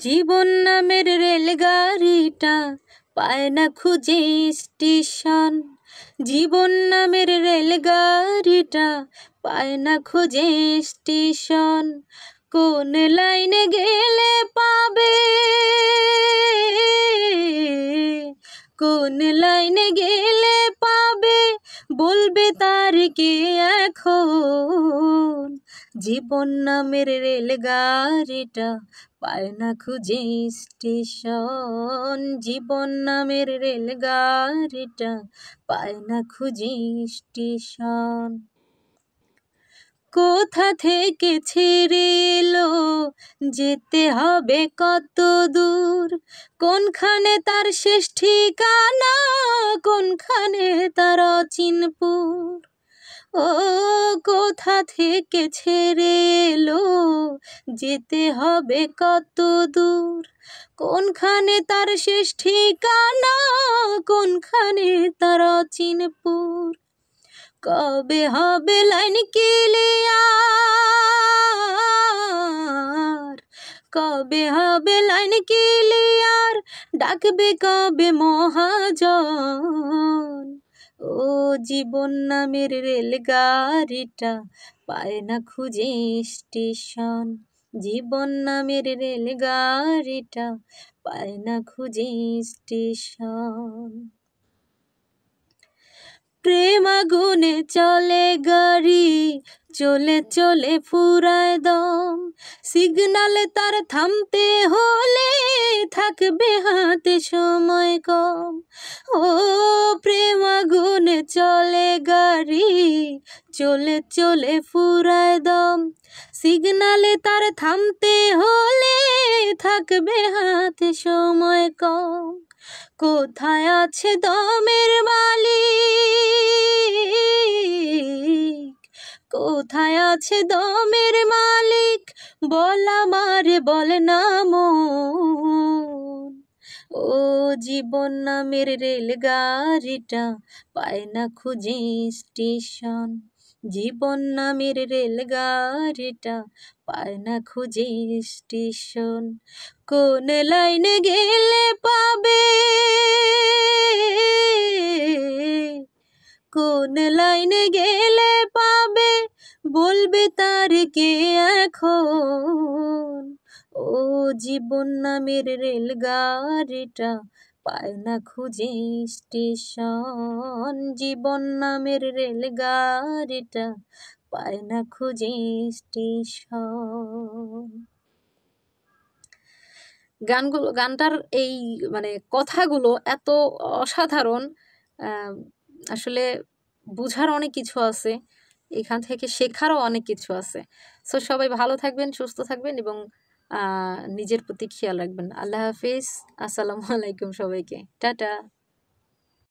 জীবন নামের রেলগাড়িটা পায় না খুঁজে স্টেশন। জীবন নামের রেলগাড়িটা পায় না খুঁজে স্টেশন। কোন লাইনে গেলে পাবে, কোন লাইনে গেলে পাবে, বলবে তার কে এখন। জীবন নামের রেলগাড়িটা পায় না খুঁজে স্টেশন। জীবন নামের রেলগাড়িটা পায় না খুঁজে স্টেশন। কোথা থেকে ছেড়ে এলো, যেতে হবে কত দূর, কোনখানে তার শেষ ঠিকানা, কোনখানে তার অচিনপুর। ও কোথা থেকে ছেড়ে এলো, যেতে হবে কত দূর, কোনখানে তার শেষ ঠিকানা, কোনখানে তার অচিনপুর। কবে হবে লাইন ক্লিয়ার, কবে হবে লাইন ক্লিয়ার, ডাকবে কবে মহাজন। ও জীবন নামের রেলগাড়িটা পায় না খুঁজে স্টেশন। জীবন নামের রেলগাড়িটা পায় না খুঁজে স্টেশন। প্রেম আগুনে চলে গাড়ি, চলে চলে ফুরায় দম, সিগনালে তার থামতে হলে থাকবে হাতে সময় কম। ও প্রেম আগুনে চলে গাড়ি, চলে চলে ফুরায় দম, সিগনালে তার থামতে হলে থাকবে হাতে সময় কম। কোথায় আছে দমের মালিক, কোথায় আছে দমের মালিক, বল আমারে বল না মন। ও জীবন নামের রেলগাড়িটা পায় না খুঁজে স্টেশন। জীবন নামের রেলগাড়িটা পায় না খুঁজে স্টেশন। কোন লাইনে গেলে পাবে, কোন লাইনে গেলে পাবে, বলবে তার কে এখন। ও জীবন নামের রেলগাড়িটা পায় না খুঁজে স্টেশন। জীবন নামের রেলগাড়িটা পায় না খুঁজে স্টেশন। গানটার এই কথাগুলো এত অসাধারণ, আসলে বুঝার অনেক কিছু আছে, এখান থেকে শেখারও অনেক কিছু আছে। সো সবাই ভালো থাকবেন, সুস্থ থাকবেন এবং নিজের প্রতি খেয়াল রাখবেন। আল্লাহ হাফিজ, আসসালামু আলাইকুম সবাইকে, টাটা।